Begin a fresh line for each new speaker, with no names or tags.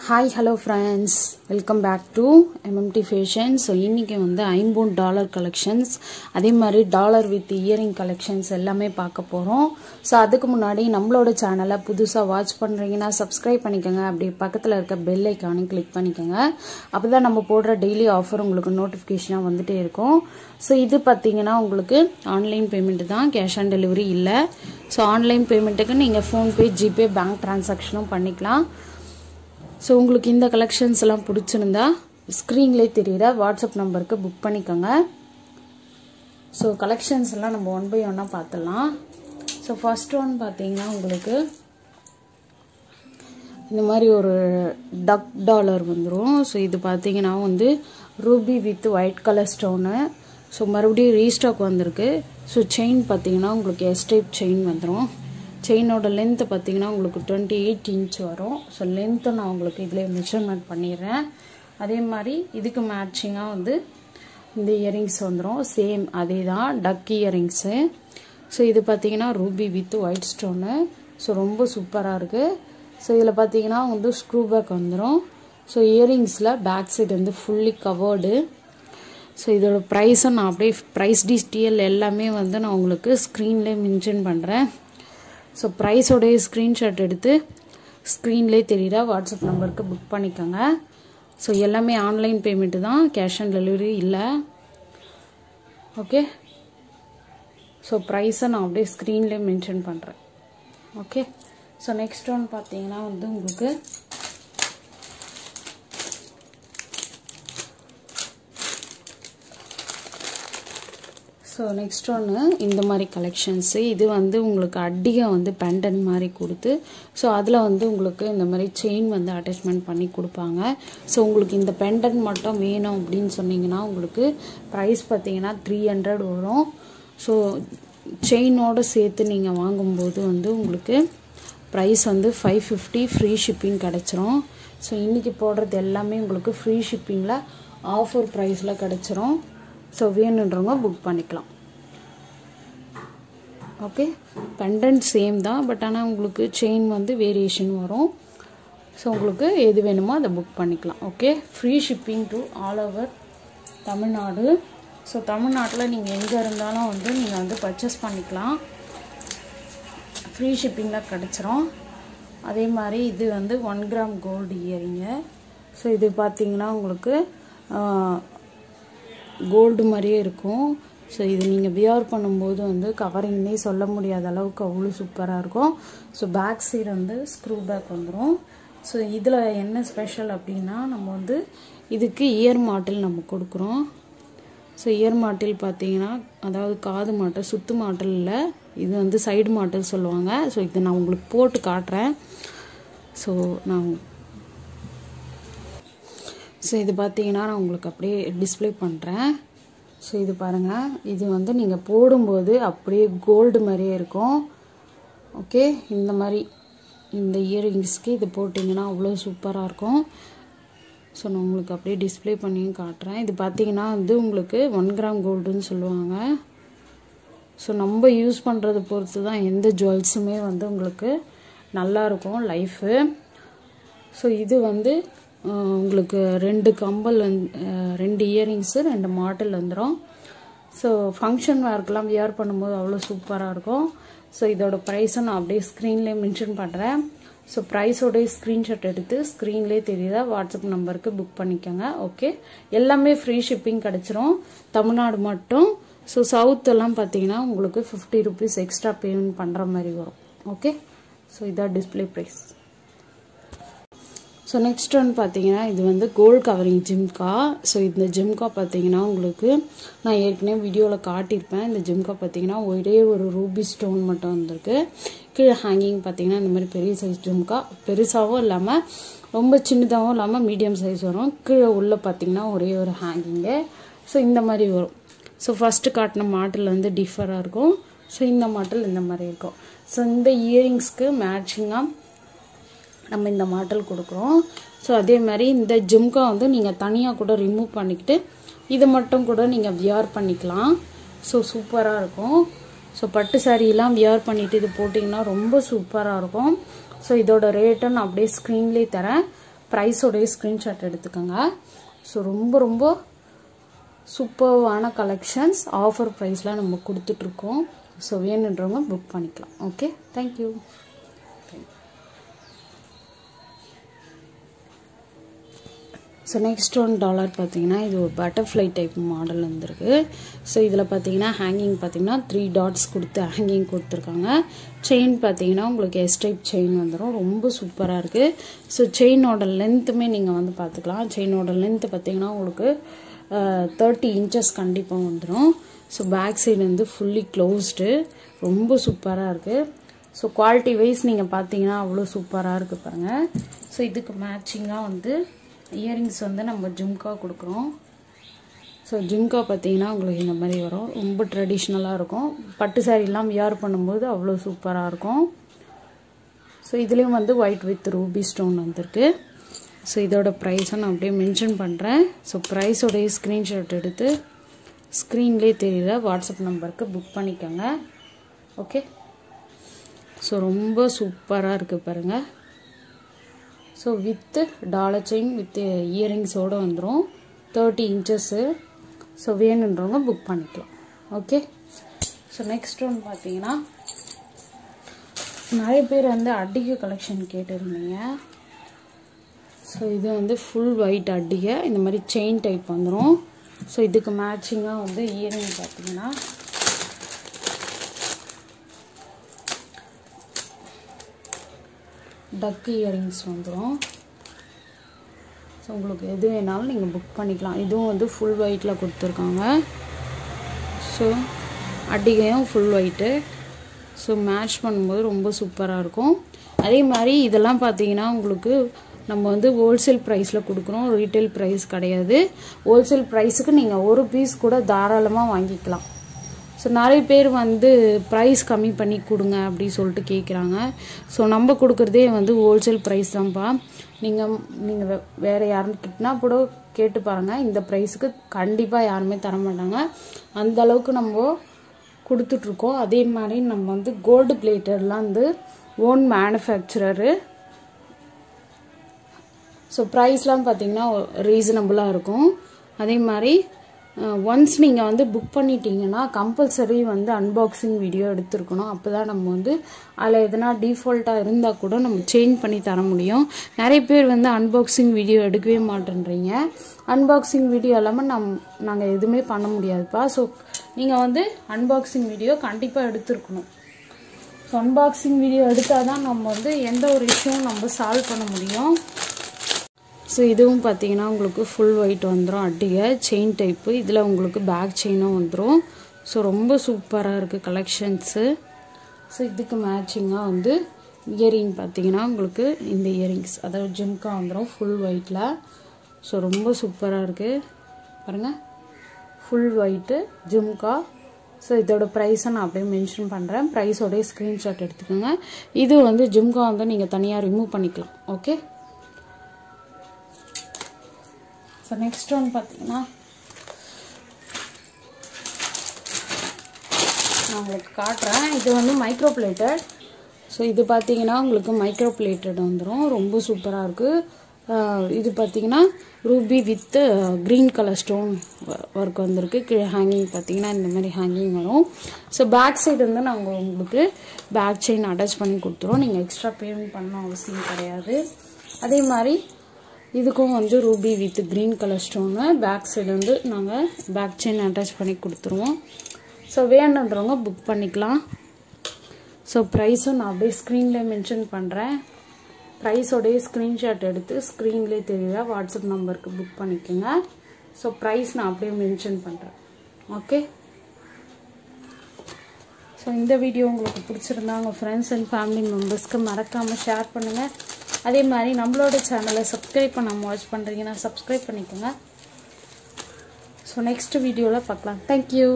Hi, hello friends. Welcome back to MMT Fashion. So இன்னைக்கு வந்து Impon dollar collections, அதே மாதிரி dollar with earring collections எல்லாமே பார்க்க போறோம். So அதுக்கு முன்னாடி நம்மளோட சேனலை புதுசா வாட்ச் பண்றீங்கன்னா subscribe பண்ணிக்கங்க. அப்படியே பக்கத்துல இருக்க bell icon click பண்ணிக்கங்க. அப்பதான் நம்ம போடுற daily offer உங்களுக்கு notification வந்துட்டே இருக்கும். So இது பாத்தீங்கன்னா உங்களுக்கு ஆன்லைன் பேமெண்ட் தான், cash on delivery இல்ல. So ஆன்லைன் பேமெண்ட்டுக்கு நீங்க PhonePe, GPay, bank transactionம் பண்ணிக்கலாம். So உங்களுக்கு இந்த கலெக்ஷன்ஸ் எல்லாம் பிடிச்சிருந்தா ஸ்கிரீன்லயே தெரியுற வாட்ஸ்அப் நம்பருக்கு புக் பண்ணிக்கோங்க. ஸோ கலெக்ஷன்ஸ் எல்லாம் நம்ம ஒன் பை ஒன்னா பார்த்துடலாம். ஸோ ஃபர்ஸ்ட் ஒன் பார்த்தீங்கன்னா உங்களுக்கு இந்த மாதிரி ஒரு டக் டாலர் வந்துடும். ஸோ இது பார்த்தீங்கன்னா வந்து ruby with white colour stone. So மறுபடியும் ரீஸ்டாக் வந்திருக்கு. ஸோ செயின் பார்த்தீங்கன்னா உங்களுக்கு எஸ் டைப் செயின் வந்துடும். செயினோட லென்த் பார்த்தீங்கன்னா உங்களுக்கு 28 inch வரும். ஸோ லென்த்தை நான் உங்களுக்கு இதில் மெஷர்மெண்ட் பண்ணிடுறேன். அதே மாதிரி இதுக்கு மேட்சிங்காக வந்து இந்த இயரிங்ஸ் வந்துடும். சேம் அதே தான் டக் இயரிங்ஸு. ஸோ இது பார்த்தீங்கன்னா Ruby with white stone. So ரொம்ப சூப்பராக இருக்குது. ஸோ இதில் பார்த்தீங்கன்னா வந்து ஸ்க்ரூ பேக் வந்துடும். ஸோ இயரிங்ஸில் பேக் சைடு வந்து ஃபுல்லி கவர்டு. ஸோ இதோட ப்ரைஸை நான் அப்படியே ப்ரைஸ் டீட்டெயில் எல்லாமே வந்து நான் உங்களுக்கு ஸ்க்ரீன்லேயே மென்ஷன் பண்ணுறேன். ஸோ ப்ரைஸோடைய ஸ்க்ரீன்ஷாட் எடுத்து ஸ்க்ரீன்லேயே தெரியுற வாட்ஸ்அப் நம்பருக்கு புக் பண்ணிக்கோங்க. ஸோ எல்லாமே ஆன்லைன் பேமெண்ட்டு தான், கேஷ் ஆன் டெலிவரி இல்லை. ஓகே, ஸோ ப்ரைஸை நான் அப்படியே ஸ்க்ரீன்லேயே மென்ஷன் பண்ணுறேன். ஓகே, ஸோ நெக்ஸ்ட் ஒன் பார்த்தீங்கன்னா வந்து உங்களுக்கு ஸோ நெக்ஸ்ட் ஒன்று இந்த மாதிரி கலெக்ஷன்ஸு. இது வந்து உங்களுக்கு அட்டிகை வந்து பெண்டன்ட் மாதிரி கொடுத்து, ஸோ அதில் வந்து உங்களுக்கு இந்த மாதிரி செயின் வந்து அட்டாச்மெண்ட் பண்ணி கொடுப்பாங்க. ஸோ உங்களுக்கு இந்த பெண்டன்ட் மட்டும் வேணும் அப்படின்னு சொன்னீங்கன்னா உங்களுக்கு ப்ரைஸ் பார்த்தீங்கன்னா 300 வரும். ஸோ செயினோடு சேர்த்து நீங்கள் வாங்கும்போது வந்து உங்களுக்கு ப்ரைஸ் வந்து 550 ஃப்ரீ ஷிப்பிங் கிடச்சிரும். ஸோ இன்றைக்கி போடுறது எல்லாமே உங்களுக்கு ஃப்ரீ ஷிப்பிங்கில் ஆஃபர் ப்ரைஸில் கிடச்சிரும். ஸோ வேணுன்றவங்க புக் பண்ணிக்கலாம். ஓகே, பெண்டன்ட் சேம் தான், பட் ஆனால் உங்களுக்கு செயின் வந்து வேரியேஷன் வரும். ஸோ உங்களுக்கு எது வேணுமோ அதை புக் பண்ணிக்கலாம். Okay, free shipping to all over Tamil Nadu. So தமிழ்நாட்டில் நீங்கள் எங்கே இருந்தாலும் வந்து நீங்கள் வந்து பர்ச்சேஸ் பண்ணிக்கலாம், ஃப்ரீ ஷிப்பிங்கில் கிடச்சிரும். அதே மாதிரி இது வந்து 1 கிராம் கோல்டு இயரிங்க. ஸோ இது பார்த்தீங்கன்னா உங்களுக்கு கோல்டு மாதிரியே இருக்கும். ஸோ இது நீங்கள் வியர் பண்ணும்போது வந்து கவரிங்னே சொல்ல முடியாத அளவுக்கு அவ்வளோ சூப்பராக இருக்கும். ஸோ பேக் சைடு வந்து ஸ்க்ரூ பேக் வந்துடும். ஸோ இதில் என்ன ஸ்பெஷல் அப்படின்னா நம்ம வந்து இதுக்கு இயர் மாட்டில் நம்ம கொடுக்குறோம். ஸோ இயர் மாட்டில் பார்த்தீங்கன்னா அதாவது காது மாட்டல், சுத்து மாட்டல் இல்லை, இது வந்து சைடு மாட்டல் சொல்லுவாங்க. ஸோ இதை நான் உங்களுக்கு போட்டு காட்டுறேன். ஸோ இது பார்த்தீங்கன்னா நான் உங்களுக்கு அப்படியே டிஸ்பிளே பண்ணுறேன். ஸோ இது பாருங்கள், இது வந்து நீங்கள் போடும்போது அப்படியே கோல்டு மாதிரியே இருக்கும். ஓகே, இந்த மாதிரி இந்த இயரிங்ஸ்க்கு இது போட்டிங்கன்னா அவ்வளோ சூப்பராக இருக்கும். ஸோ நான் உங்களுக்கு அப்படியே டிஸ்பிளே பண்ணியும் காட்டுறேன். இது பார்த்தீங்கன்னா வந்து உங்களுக்கு 1 கிராம் கோல்டுன்னு சொல்லுவாங்க. ஸோ நம்ம யூஸ் பண்ணுறதை பொறுத்து தான் எந்த ஜுவல்ஸுமே வந்து உங்களுக்கு நல்லாயிருக்கும் லைஃபு. ஸோ இது வந்து உங்களுக்கு 2 கம்பல் வந்து 2 இயரிங்ஸு 2 மாடல் வந்துடும். ஸோ ஃபங்க்ஷன் வேர்க்கெலாம் வியர் பண்ணும்போது அவ்வளோ சூப்பராக இருக்கும். ஸோ இதோட ப்ரைஸை நான் அப்படியே ஸ்க்ரீன்லேயே மென்ஷன் பண்ணுறேன். ஸோ ப்ரைஸோடைய ஸ்க்ரீன்ஷாட் எடுத்து ஸ்க்ரீன்லேயே தெரியுதா வாட்ஸ்அப் நம்பருக்கு புக் பண்ணிக்கோங்க. ஓகே, எல்லாமே ஃப்ரீ ஷிப்பிங் கிடச்சிரும் தமிழ்நாடு மட்டும். ஸோ சவுத்தெல்லாம் பார்த்தீங்கன்னா உங்களுக்கு 50 rupees எக்ஸ்ட்ரா பேமெண்ட் பண்ணுற மாதிரி வரும். ஓகே, ஸோ இதான் display price. So next one பார்த்தீங்கன்னா இது வந்து கோல்டு கவரிங் ஜிம்கா. ஸோ இந்த ஜிம்கா பார்த்தீங்கன்னா உங்களுக்கு நான் ஏற்கனவே வீடியோவில் காட்டியிருப்பேன். இந்த ஜிம்கா பார்த்தீங்கன்னா ஒரே ஒரு ரூபி ஸ்டோன் மட்டும் வந்திருக்கு. கீழே ஹேங்கிங் பார்த்தீங்கன்னா இந்த மாதிரி பெரிய சைஸ் ஜிம்கா, பெருசாகவும் இல்லாமல் ரொம்ப சின்னதாகவும் இல்லாமல் மீடியம் சைஸ் வரும். கீழே உள்ள பார்த்தீங்கன்னா ஒரே ஒரு ஹேங்கிங்கு. ஸோ இந்த மாதிரி வரும். ஸோ ஃபஸ்ட்டு காட்டின மாடல் வந்து டிஃபராக இருக்கும். ஸோ இந்த மாடல் இந்த மாதிரி இருக்கும். ஸோ இந்த இயரிங்ஸ்க்கு மேட்சிங்காக நம்ம இந்த மாடல் கொடுக்குறோம். ஸோ அதே மாதிரி இந்த ஜிம்கா வந்து நீங்கள் தனியாக கூட ரிமூவ் பண்ணிக்கிட்டு இதை மட்டும் கூட நீங்கள் வியர் பண்ணிக்கலாம். ஸோ சூப்பராக இருக்கும். ஸோ பட்டு சாரீலாம் வியர் பண்ணிவிட்டு இது போட்டிங்கன்னா ரொம்ப சூப்பராக இருக்கும். ஸோ இதோட ரேட்டை நான் அப்படியே ஸ்க்ரீன்லேயே தரேன். ப்ரைஸோடைய ஸ்க்ரீன்ஷாட் எடுத்துக்கோங்க. ஸோ ரொம்ப ரொம்ப சூப்பர்வான கலெக்ஷன்ஸ் ஆஃபர் ப்ரைஸில் நம்ம கொடுத்துட்ருக்கோம். ஸோ வேணுன்றவங்க புக் பண்ணிக்கலாம். Okay, thank you. ஸோ நெக்ஸ்ட் $1 பார்த்தீங்கன்னா இது ஒரு பட்டர்ஃப்ளை டைப் மாடல் வந்திருக்கு. ஸோ இதில் பார்த்தீங்கன்னா ஹேங்கிங் பார்த்தீங்கன்னா 3 டாட்ஸ் கொடுத்து ஹேங்கிங் கொடுத்துருக்காங்க. செயின் பார்த்தீங்கன்னா உங்களுக்கு எஸ் டைப் செயின் வந்துடும். ரொம்ப சூப்பராக இருக்குது. ஸோ செயினோட லென்த்துமே நீங்கள் வந்து பார்த்துக்கலாம். செயினோட லென்த்து பார்த்தீங்கன்னா உங்களுக்கு 30 inches கண்டிப்பாக வந்துடும். ஸோ பேக் சைடு வந்து ஃபுல்லி க்ளோஸ்டு. ரொம்ப சூப்பராக இருக்குது. ஸோ குவாலிட்டி வைஸ் நீங்கள் பார்த்தீங்கன்னா அவ்வளோ சூப்பராக இருக்குது பாருங்கள். ஸோ இதுக்கு மேட்சிங்காக வந்து இயரிங்ஸ் வந்து நம்ம ஜும்கா கொடுக்குறோம். ஸோ ஜும்கா பார்த்தீங்கன்னா உங்களுக்கு இந்த மாதிரி வரும். ரொம்ப ட்ரெடிஷ்னலாக இருக்கும். பட்டு சாரீலாம் வியர் பண்ணும்போது அவ்வளோ சூப்பராக இருக்கும். ஸோ இதுலேயும் வந்து ஒயிட் வித் ரூபி ஸ்டோன் வந்திருக்கு. ஸோ இதோட ப்ரைஸை நான் அப்படியே மென்ஷன் பண்ணுறேன். ஸோ ப்ரைஸோடைய ஸ்க்ரீன்ஷாட் எடுத்து ஸ்க்ரீன்லேயே தெரியல வாட்ஸ்அப் நம்பருக்கு புக் பண்ணிக்கோங்க. ஓகே, ஸோ ரொம்ப சூப்பராக இருக்குது பாருங்கள். So with dollar chain with இயரிங்ஸோடு வந்துடும். 30 inches. ஸோ வேணுன்றவங்க புக் பண்ணிக்கலாம். ஓகே, ஸோ நெக்ஸ்ட் ஒன் பார்த்தீங்கன்னா நிறைய பேர் வந்து அட்டிகை கலெக்ஷன் கேட்டிருந்தீங்க. ஸோ இது வந்து ஃபுல் ஒயிட் அட்டிகை இந்த மாதிரி செயின் டைப் வந்துடும். ஸோ இதுக்கு மேட்சிங்காக வந்து இயரிங் பார்த்தீங்கன்னா டக் இயரிங்ஸ் வந்துடும். ஸோ உங்களுக்கு எது வேணாலும் நீங்கள் புக் பண்ணிக்கலாம். இதுவும் வந்து ஃபுல் ஒயிட்டில் கொடுத்துருக்காங்க. ஸோ அட்டிகையும் ஃபுல் ஒயிட்டு. ஸோ மேட்ச் பண்ணும்போது ரொம்ப சூப்பராக இருக்கும். அதே மாதிரி இதெல்லாம் பார்த்தீங்கன்னா உங்களுக்கு நம்ம வந்து ஹோல்சேல் ப்ரைஸில் கொடுக்குறோம். ரீட்டைல் ப்ரைஸ் கிடையாது. ஹோல்சேல் ப்ரைஸுக்கு நீங்கள் ஒரு பீஸ் கூட தாராளமாக வாங்கிக்கலாம். ஸோ நிறைய பேர் வந்து ப்ரைஸ் கம்மி பண்ணி கொடுங்க அப்படி சொல்லிட்டு கேட்குறாங்க. ஸோ நம்ம கொடுக்குறதே வந்து ஹோல்சேல் ப்ரைஸ் தான்ப்பா. நீங்கள் வேறு யாருக்கிட்டனா கூட கேட்டு பாருங்கள். இந்த ப்ரைஸுக்கு கண்டிப்பாக யாருமே தர மாட்டாங்க. அந்த அளவுக்கு நம்ம கொடுத்துட்ருக்கோம். அதே மாதிரி நம்ம வந்து கோல்டு பிளேட்டர்லாம் வந்து ஓன் மேனுஃபேக்சரரு. ஸோ ப்ரைஸ்லாம் பார்த்தீங்கன்னா ரீசனபுளாக இருக்கும். அதே மாதிரி ஒன்ஸ் நீங்கள் வந்து புக் பண்ணிட்டீங்கன்னா கம்பல்சரி வந்து அன்பாக்சிங் வீடியோ எடுத்துருக்கணும். அப்போ தான் நம்ம வந்து அதில் எதனா டிஃபால்ட்டாக இருந்தால் கூட நம்ம சேஞ்ச் பண்ணி தர முடியும். நிறைய பேர் வந்து அன்பாக்சிங் வீடியோ எடுக்கவே மாட்டேன்றீங்க. அன்பாக்சிங் வீடியோ இல்லாமல் நாங்கள் எதுவுமே பண்ண முடியாதுப்பா. ஸோ நீங்கள் வந்து அன்பாக்சிங் வீடியோ கண்டிப்பாக எடுத்துருக்கணும். ஸோ அன்பாக்சிங் வீடியோ எடுத்தால் தான் நம்ம வந்து எந்த ஒரு இஷ்யூவும் நம்ம சால்வ் பண்ண முடியும். ஸோ இதுவும் பார்த்தீங்கன்னா உங்களுக்கு ஃபுல் ஒயிட் வந்துடும். அட்டிகை செயின் டைப்பு. இதில் உங்களுக்கு பேக் செயினும் வந்துடும். ஸோ ரொம்ப சூப்பராக இருக்குது கலெக்ஷன்ஸு. ஸோ இதுக்கு மேட்சிங்காக வந்து இயரிங் பார்த்தீங்கன்னா உங்களுக்கு இந்த இயரிங்ஸ் அதாவது ஜும்கா வந்துடும் ஃபுல் ஒயிட்டில். ஸோ ரொம்ப சூப்பராக இருக்குது பாருங்கள். Full white jhumka. ஸோ இதோட ப்ரைஸை நான் அப்படியே மென்ஷன் பண்ணுறேன். ப்ரைஸோடைய ஸ்க்ரீன்ஷாட் எடுத்துக்கோங்க. இது வந்து ஜும்கா வந்து நீங்கள் தனியாக ரிமூவ் பண்ணிக்கலாம். ஓகே, ஸோ நெக்ஸ்ட் ஒன் பார்த்தீங்கன்னா நான் உங்களுக்கு காட்டுறேன். இது வந்து மைக்ரோ பிளேட்டட். ஸோ இது பார்த்தீங்கன்னா உங்களுக்கு மைக்ரோ பிளேட்டட் வந்துடும். ரொம்ப சூப்பராக இருக்குது. இது பார்த்தீங்கன்னா Ruby with green colour stone work வந்திருக்கு. கீழே ஹேங்கிங் பார்த்தீங்கன்னா இந்த மாதிரி ஹேங்கிங் வரும். ஸோ பேக் சைடு வந்து நாங்கள் உங்களுக்கு பேக் செயின் அட்டாச் பண்ணி கொடுத்துருவோம். நீங்கள் எக்ஸ்ட்ரா பேமெண்ட் பண்ண அவசியம் கிடையாது. அதே மாதிரி இதுக்கும் வந்து ruby with green colour stone back side வந்து நாங்கள் பேக் செயின் அட்டாச் பண்ணி கொடுத்துருவோம். ஸோ வேணுன்றவங்க புக் பண்ணிக்கலாம். ஸோ ப்ரைஸும் நான் அப்படியே ஸ்க்ரீனில் மென்ஷன் பண்ணுறேன். ப்ரைஸோடைய ஸ்க்ரீன்ஷாட் எடுத்து ஸ்க்ரீன்லேயே தெரியல வாட்ஸ்அப் நம்பருக்கு புக் பண்ணிக்கோங்க. ஸோ ப்ரைஸ் நான் அப்படியே மென்ஷன் பண்ணுறேன். ஓகே, ஸோ இந்த வீடியோ உங்களுக்கு பிடிச்சிருந்தா உங்கள் ஃப்ரெண்ட்ஸ் அண்ட் ஃபேமிலி மெம்பர்ஸ்க்கு மறக்காமல் ஷேர் பண்ணுங்கள். அதே மாதிரி நம்மளோட சேனலை சப்ஸ்கிரைப் பண்ணாமல் வாட்ச் பண்ணுறீங்கன்னா சப்ஸ்கிரைப் பண்ணிக்கோங்க. ஸோ நெக்ஸ்ட் வீடியோவில் பார்க்கலாம். தேங்க்யூ.